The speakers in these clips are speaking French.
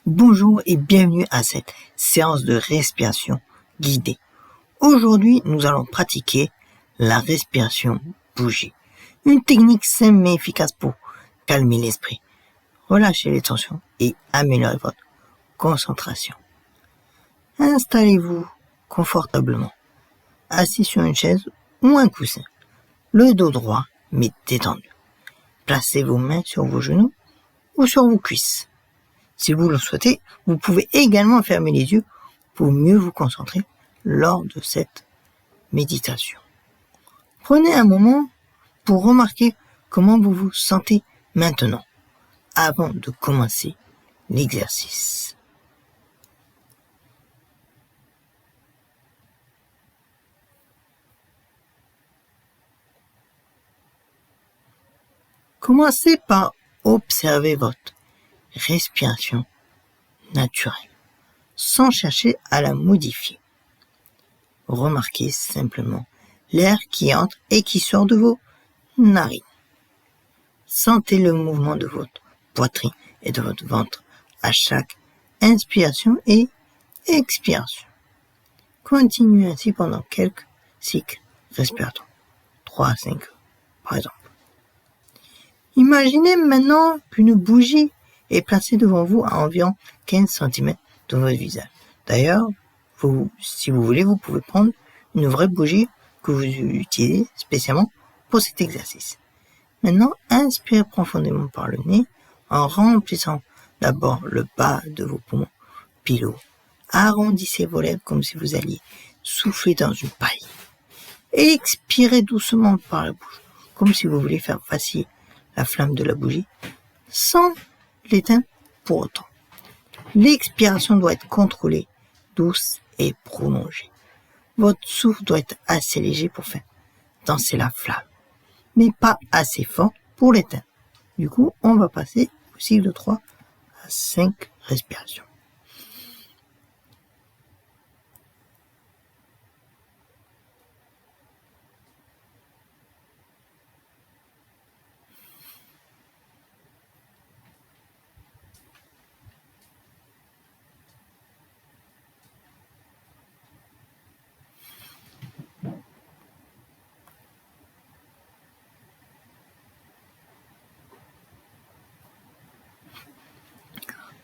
Bonjour et bienvenue à cette séance de respiration guidée. Aujourd'hui, nous allons pratiquer la respiration bougie. Une technique simple mais efficace pour calmer l'esprit, relâcher les tensions et améliorer votre concentration. Installez-vous confortablement, assis sur une chaise ou un coussin, le dos droit mais détendu. Placez vos mains sur vos genoux ou sur vos cuisses. Si vous le souhaitez, vous pouvez également fermer les yeux pour mieux vous concentrer lors de cette méditation. Prenez un moment pour remarquer comment vous vous sentez maintenant, avant de commencer l'exercice. Commencez par observer votre respiration naturelle, sans chercher à la modifier. Remarquez simplement l'air qui entre et qui sort de vos narines. Sentez le mouvement de votre poitrine et de votre ventre à chaque inspiration et expiration. Continuez ainsi pendant quelques cycles respiratoires, 3 à 5 heures par exemple. Imaginez maintenant qu'une bougie est placée devant vous à environ 15 cm de votre visage. D'ailleurs, si vous voulez, vous pouvez prendre une vraie bougie que vous utilisez spécialement pour cet exercice. Maintenant, inspirez profondément par le nez en remplissant d'abord le bas de vos poumons, puis le haut. Arrondissez vos lèvres comme si vous alliez souffler dans une paille. Expirez doucement par la bouche, comme si vous voulez faire vaciller la flamme de la bougie, sans l'éteindre pour autant. L'expiration doit être contrôlée, douce et prolongée. Votre souffle doit être assez léger pour faire danser la flamme, mais pas assez fort pour l'éteindre. Du coup, on va passer au cycle de 3 à 5 respirations.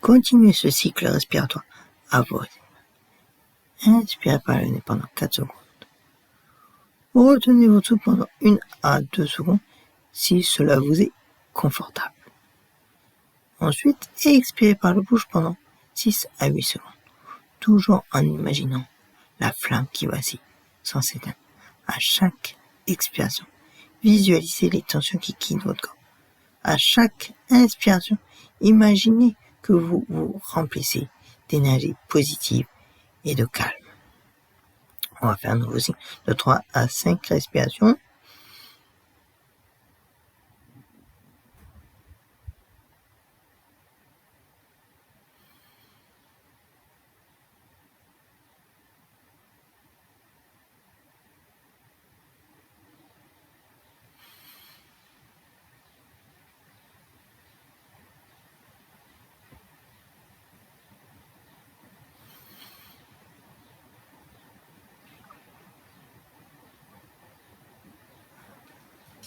Continuez ce cycle respiratoire à vos rythmes. Inspirez par le nez pendant 4 secondes. Retenez votre souffle pendant 1 à 2 secondes si cela vous est confortable. Ensuite, expirez par la bouche pendant 6 à 8 secondes, toujours en imaginant la flamme qui vacille sans s'éteindre. À chaque expiration, visualisez les tensions qui quittent votre corps. À chaque inspiration, imaginez que vous vous remplissez d'énergie positive et de calme. On va faire un nouveau cycle de 3 à 5 respirations.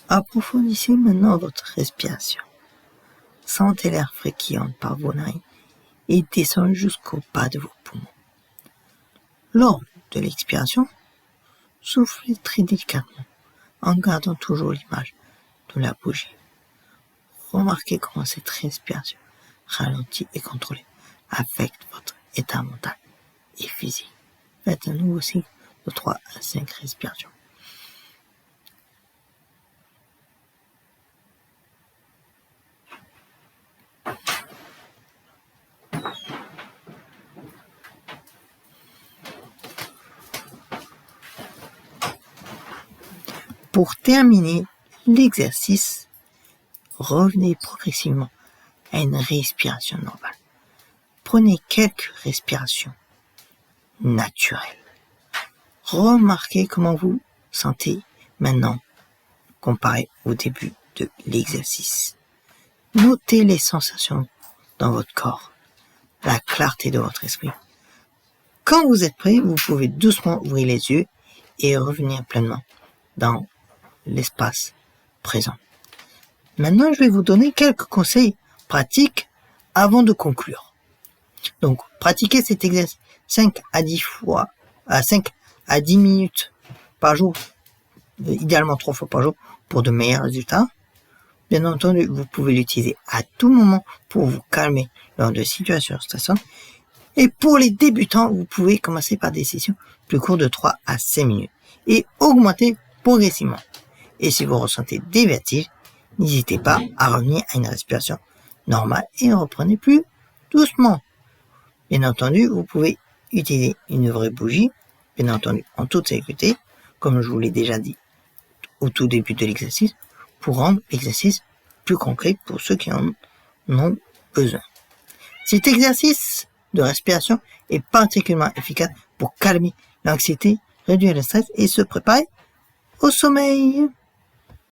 Approfondissez maintenant votre respiration. Sentez l'air frais qui entre par vos narines et descend jusqu'au bas de vos poumons. Lors de l'expiration, soufflez très délicatement en gardant toujours l'image de la bougie. Remarquez comment cette respiration ralentie et contrôlée affecte votre état mental et physique. Faites un nouveau cycle de 3 à 5 respirations. Pour terminer l'exercice, revenez progressivement à une respiration normale. Prenez quelques respirations naturelles. Remarquez comment vous sentez maintenant comparé au début de l'exercice. Notez les sensations dans votre corps, la clarté de votre esprit. Quand vous êtes prêt, vous pouvez doucement ouvrir les yeux et revenir pleinement dans l'espace présent. Maintenant, je vais vous donner quelques conseils pratiques avant de conclure. Donc, pratiquez cet exercice 5 à 10 minutes par jour, idéalement 3 fois par jour, pour de meilleurs résultats. Bien entendu, vous pouvez l'utiliser à tout moment pour vous calmer lors de situations stressantes. Et pour les débutants, vous pouvez commencer par des sessions plus courtes de 3 à 5 minutes et augmenter progressivement. Et si vous ressentez des vertiges, n'hésitez pas à revenir à une respiration normale et reprenez plus doucement. Bien entendu, vous pouvez utiliser une vraie bougie, bien entendu en toute sécurité, comme je vous l'ai déjà dit au tout début de l'exercice, pour rendre l'exercice plus concret pour ceux qui en ont besoin. Cet exercice de respiration est particulièrement efficace pour calmer l'anxiété, réduire le stress et se préparer au sommeil.